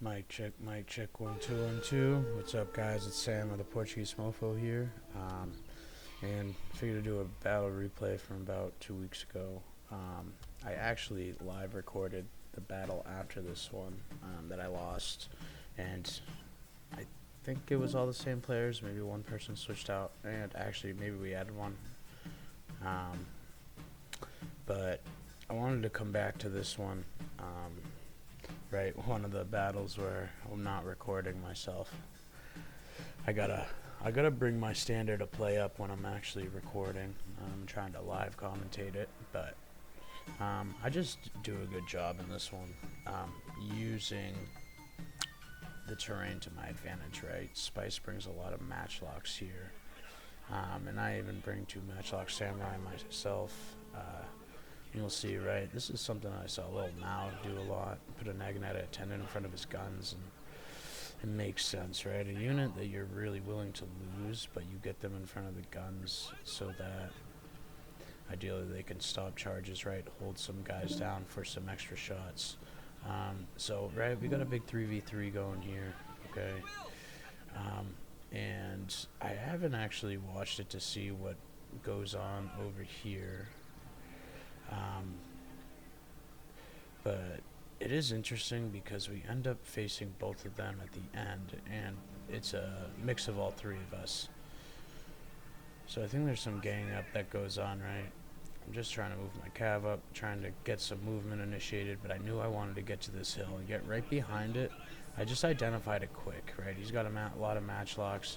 Mic check, 1 2 1 2. What's up, guys? It's Sam of the Portuguese Mofo here, and figured to do a battle replay from about 2 weeks ago. I actually live recorded the battle after this one that I lost, and I think it was all the same players. Maybe one person switched out, and actually maybe we added one. But I wanted to come back to this one. Right, one of the battles where I'm not recording myself. I gotta bring my standard of play up when I'm actually recording. I'm trying to live commentate it, but I just do a good job in this one, using the terrain to my advantage. Right, Spice brings a lot of matchlocks here, and I even bring 2 matchlock samurai myself. You'll see, right? This is something I saw Lil Mao do a lot. Put a Naginata attendant in front of his guns, and it makes sense, right? A unit that you're really willing to lose, but you get them in front of the guns so that ideally they can stop charges, right? Hold some guys down for some extra shots. So, right, we got a big 3v3 going here, okay? And I haven't actually watched it to see what goes on over here. But it is interesting because we end up facing both of them at the end, and it's a mix of all 3 of us. So I think there's some gang up that goes on, right? I'm just trying to move my cav up, trying to get some movement initiated, but I knew I wanted to get to this hill and get right behind it. I just identified it quick, right? He's got a lot of matchlocks.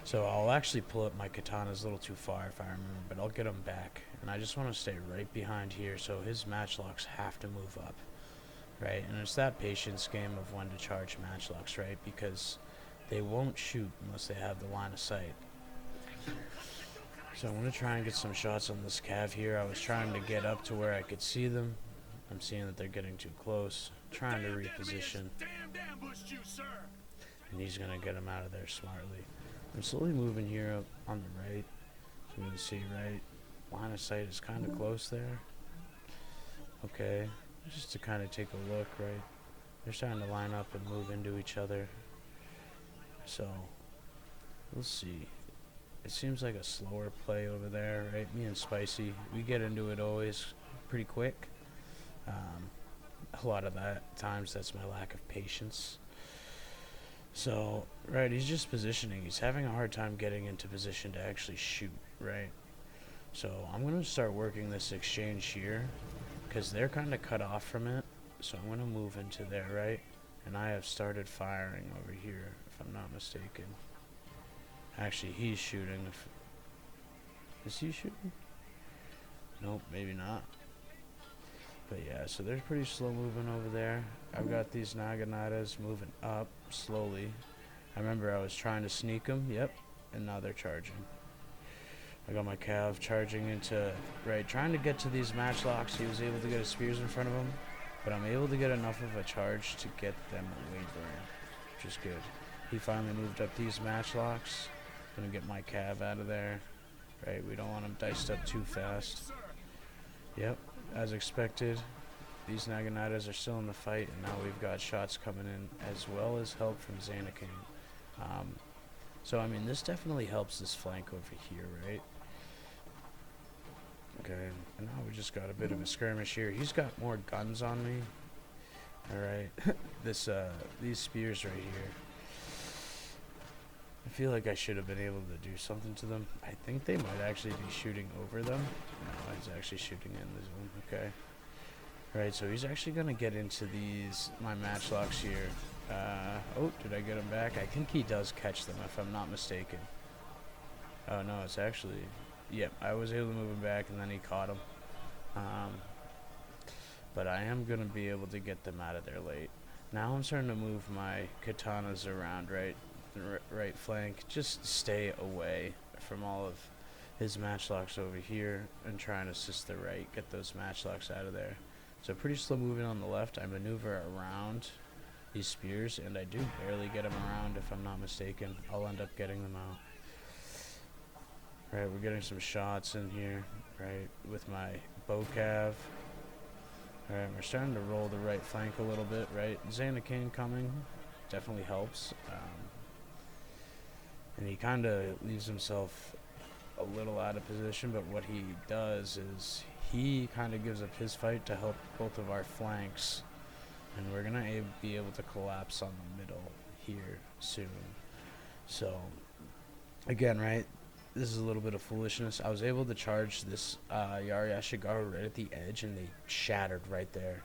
So I'll actually pull up my katanas a little too far if I remember, but I'll get him back. And I just want to stay right behind here so his matchlocks have to move up, right? And it's that patience game of when to charge matchlocks, right? Because they won't shoot unless they have the line of sight. So I'm going to try and get some shots on this cav here. I was trying to get up to where I could see them. I'm seeing that they're getting too close. Trying to reposition. And he's going to get him out of there smartly. I'm slowly moving here up on the right. So you can see, right, line of sight is kind of close there. Okay, just to kind of take a look, right? They're starting to line up and move into each other. So, we'll see. It seems like a slower play over there, right? Me and Spicy, we get into it always pretty quick. A lot of that times that's my lack of patience. So, right, he's just positioning. He's having a hard time getting into position to actually shoot, right? So I'm going to start working this exchange here because they're kind of cut off from it. So I'm going to move into there, right? And I have started firing over here, if I'm not mistaken. Actually, he's shooting. Is he shooting? Nope, maybe not. But yeah, so they're pretty slow moving over there. I've got these Naganatas moving up slowly. I remember I was trying to sneak them, yep, and now they're charging. I got my cav charging into, right, trying to get to these matchlocks. He was able to get his spears in front of him, but I'm able to get enough of a charge to get them wavering, which is good. He finally moved up these matchlocks. Gonna get my cav out of there, right? We don't want him diced up too fast. Yep. As expected, these Naganatas are still in the fight, and now we've got shots coming in as well as help from Xanakin. So, I mean, this definitely helps this flank over here, right? Okay, and now we just got a bit of a skirmish here. He's got more guns on me. Alright, these spears right here. I feel like I should have been able to do something to them. I think they might actually be shooting over them. No, he's actually shooting in the zone. Okay. Right, so he's actually going to get into my matchlocks here. Oh, did I get him back? I think he does catch them, if I'm not mistaken. Oh, no, it's actually... Yep, I was able to move him back, and then he caught him. But I am going to be able to get them out of there late. Now I'm starting to move my katanas around, right? Right flank, just stay away from all of his matchlocks over here and try and assist the right, get those matchlocks out of there. So pretty slow moving on the left. I maneuver around these spears, and I do barely get them around if I'm not mistaken. I'll end up getting them out. Right, we're getting some shots in here, right, with my bow cav. Alright, we're starting to roll the right flank a little bit, right? Zanakane coming definitely helps. And he kind of leaves himself a little out of position, but what he does is he kind of gives up his fight to help both of our flanks, and we're going to be able to collapse on the middle here soon. So, again, right, this is a little bit of foolishness. I was able to charge this Yari Ashigaru right at the edge, and they shattered right there.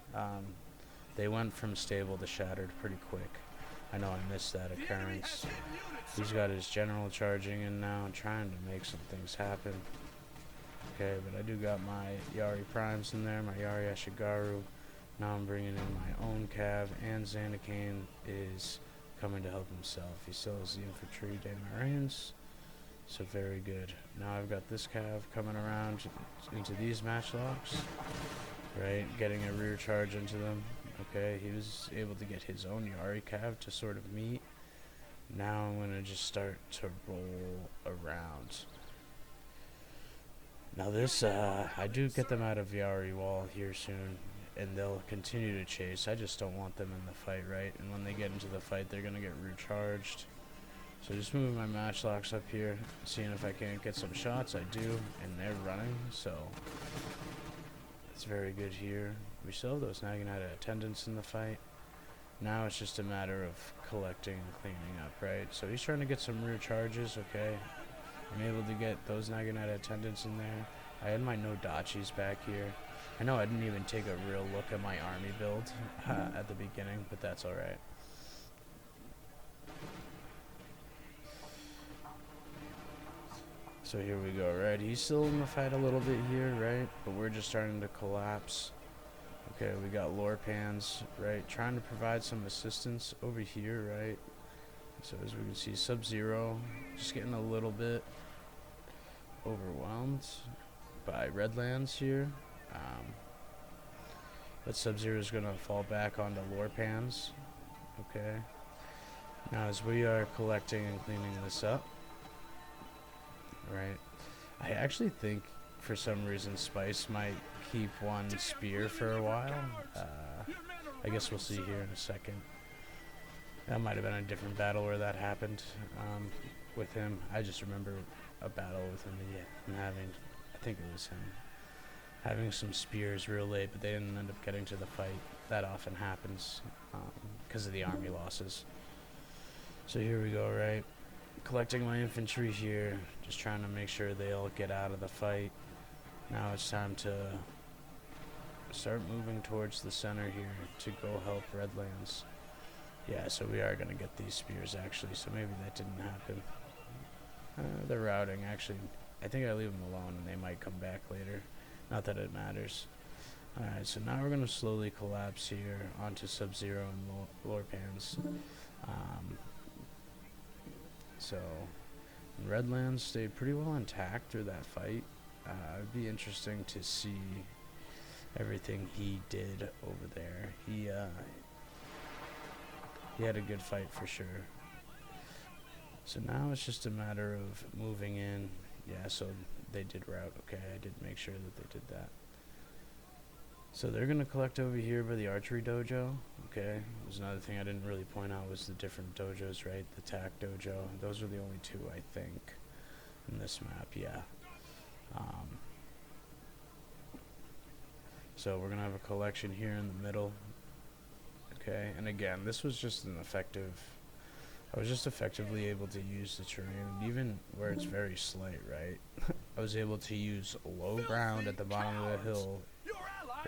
They went from stable to shattered pretty quick. I know I missed that occurrence. He's got his general charging in now and trying to make some things happen. Okay, but I do got my Yari Primes in there, my Yari Ashigaru. Now I'm bringing in my own Cav, and Zanakane is coming to help himself. He still has the infantry de Marines, so very good. Now I've got this Cav coming around into these matchlocks, right, getting a rear charge into them. Okay, he was able to get his own Yari Cav to sort of meet. Now I'm going to just start to roll around. Now this, I do get them out of Yari wall here soon, and they'll continue to chase. I just don't want them in the fight, right? And when they get into the fight, they're going to get recharged. So just moving my matchlocks up here, seeing if I can't get some shots. I do, and they're running, so it's very good here. We still have those Naginata attendants in the fight. Now it's just a matter of collecting and cleaning up, right? So he's trying to get some rear charges, okay? I'm able to get those Naginata attendants in there. I had my no dachis back here. I know I didn't even take a real look at my army build at the beginning, but that's alright. So here we go, right? He's still in the fight a little bit here, right? But we're just starting to collapse. Okay, we got lore pans, right? Trying to provide some assistance over here, right? So as we can see, Sub-Zero just getting a little bit overwhelmed by Redlands here. But Sub-Zero is going to fall back onto lore pans. Okay. Now as we are collecting and cleaning this up, right? I actually think for some reason Spice might keep one spear for a while. I guess we'll see here in a second. That might have been a different battle where that happened with him. I just remember a battle with him, him having, I think it was him, having some spears real late, but they didn't end up getting to the fight. That often happens because of the army losses. So here we go, right? Collecting my infantry here, just trying to make sure they all get out of the fight. Now it's time to start moving towards the center here to go help Redlands. Yeah, so we are going to get these spears actually, so maybe that didn't happen. The routing, actually, I think I leave them alone and they might come back later. Not that it matters. Alright, so now we're going to slowly collapse here onto Sub-Zero and lore pans. So, Redlands stayed pretty well intact through that fight. It'd be interesting to see everything he did over there. He had a good fight for sure. So now it's just a matter of moving in. Yeah, so they did route. Okay, I did make sure that they did that. So they're going to collect over here by the archery dojo. Okay, there's another thing I didn't really point out was the different dojos, right? The tac dojo. Those are the only two, I think, in this map, yeah. So we're going to have a collection here in the middle. Okay, and again, this was just an effective... I was just effectively able to use the terrain, even where it's very slight, right? I was able to use low ground at the bottom of the hill,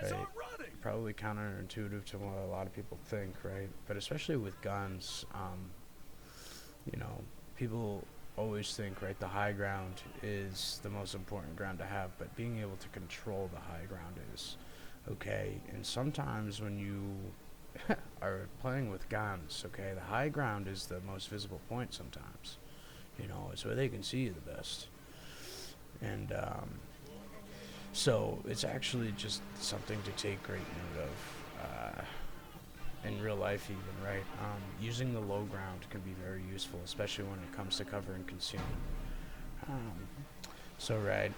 right? Probably counterintuitive to what a lot of people think, right? But especially with guns, you know, people always think, right, the high ground is the most important ground to have, but being able to control the high ground is okay. And sometimes when you are playing with guns, okay, the high ground is the most visible point sometimes. You know, it's where they can see you the best. And so it's actually just something to take great note of in real life even, right? Using the low ground can be very useful, especially when it comes to cover and conceal. So right,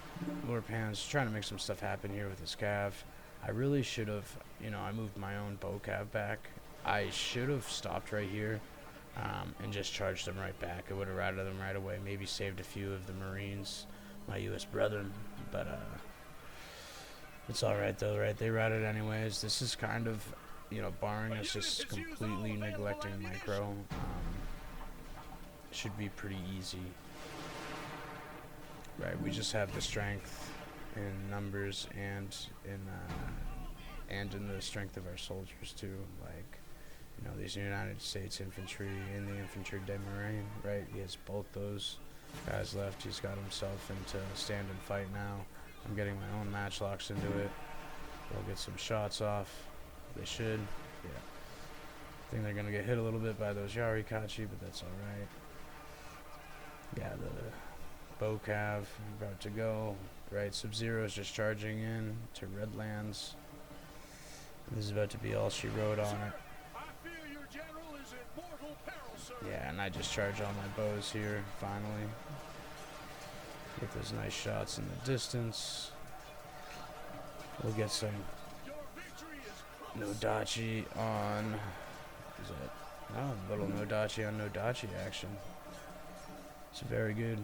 Lord Pan's trying to make some stuff happen here with his Cav. I really should have, you know, I moved my own bow cav back. I should have stopped right here and just charged them right back. I would have routed them right away, maybe saved a few of the Marines, my U.S. brethren, but it's alright though, right? They routed anyways. This is kind of, you know, barring us just completely neglecting micro, should be pretty easy. Right, we just have the strength in numbers and in the strength of our soldiers too. Like, you know, these United States infantry and the infantry de Marine, right? He has both those guys left. He's got himself into stand and fight now. I'm getting my own matchlocks into it. They'll get some shots off. They should. Yeah. I think they're gonna get hit a little bit by those Yarikachi, but that's alright. Yeah, the bow cav about to go. Right, Sub-Zero is just charging in to Redlands. This is about to be all she wrote on it. Yeah, and I just charge all my bows here, finally. Get those nice shots in the distance. We'll get some Nodachi on... Is it? Oh, little Nodachi on Nodachi action. It's a very good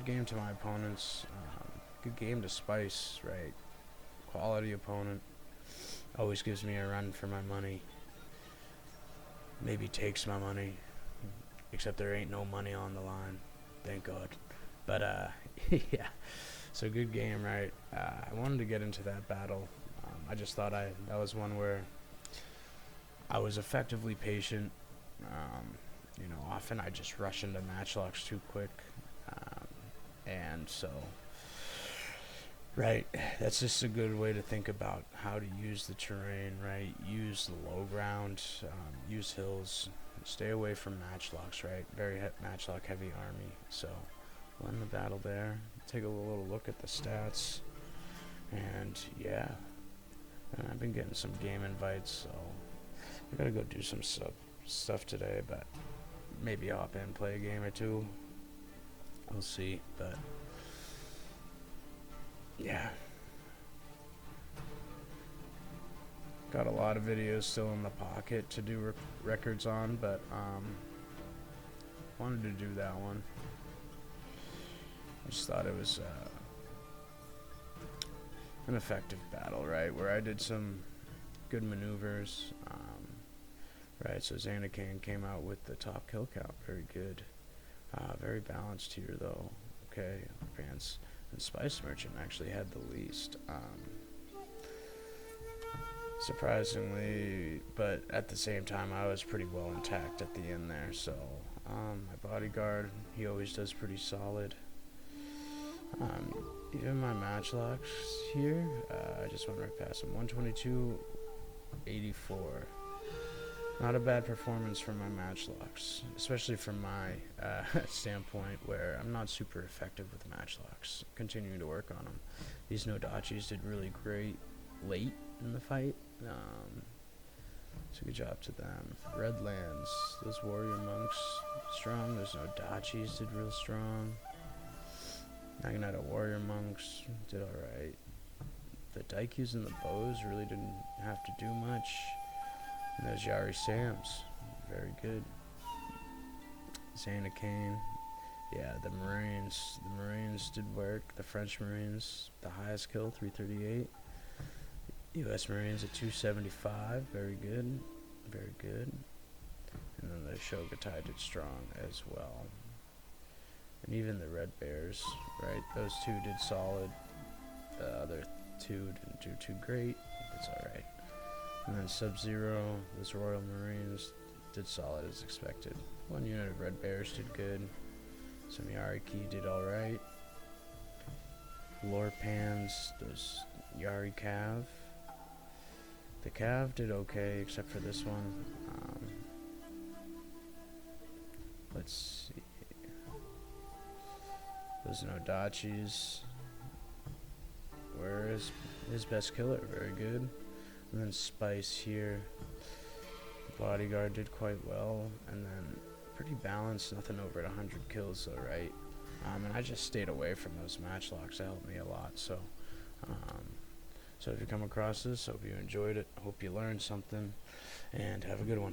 game to my opponents. Good game to Spice, right? Quality opponent. Always gives me a run for my money. Maybe takes my money. Except there ain't no money on the line. Thank God. But, yeah. So good game, right? I wanted to get into that battle. I just thought that was one where I was effectively patient. You know, often I just rush into matchlocks too quick. And so... Right, that's just a good way to think about how to use the terrain, right? Use the low ground, use hills, stay away from matchlocks, right? Very matchlock heavy army. So, we'll end the battle there. Take a little look at the stats, and yeah, and I've been getting some game invites, so I gotta go do some stuff today, but maybe hop in, play a game or two. We'll see, but. Yeah. Got a lot of videos still in the pocket to do records on, but wanted to do that one. I just thought it was an effective battle, right? Where I did some good maneuvers. Right, so Xanakane came out with the top kill count. Very good. Very balanced here, though. Okay, advance. And Spice Merchant actually had the least, surprisingly, but at the same time I was pretty well intact at the end there, so my bodyguard, he always does pretty solid. Even my matchlocks here, I just went right past them, 122.84. Not a bad performance for my matchlocks, especially from my standpoint, where I'm not super effective with matchlocks. Continuing to work on them. These Nodachis did really great late in the fight. So good job to them. Redlands, those warrior monks, strong. Those Nodachis did real strong. Naginata warrior monks did alright. The Daikyus and the bows really didn't have to do much. And those Yari Sams, very good. Xanakane, yeah, the Marines did work. The French Marines, the highest kill, 338. U.S. Marines at 275, very good, very good. And then the Shogatai did strong as well. And even the Red Bears, right, those two did solid. The other two didn't do too great, that's alright. And then Sub-Zero, those Royal Marines, did solid as expected. One unit of Red Bears did good. Some Yariki did alright. Lorpans, those Yari Cav. The Cav did okay, except for this one. Let's see. Those Nodachis. Where is his best killer? Very good. And then Spice here. The bodyguard did quite well. And then pretty balanced, nothing over 100 kills though, right? And I just stayed away from those matchlocks. That helped me a lot. So So if you come across this, hope you enjoyed it. Hope you learned something, and have a good one.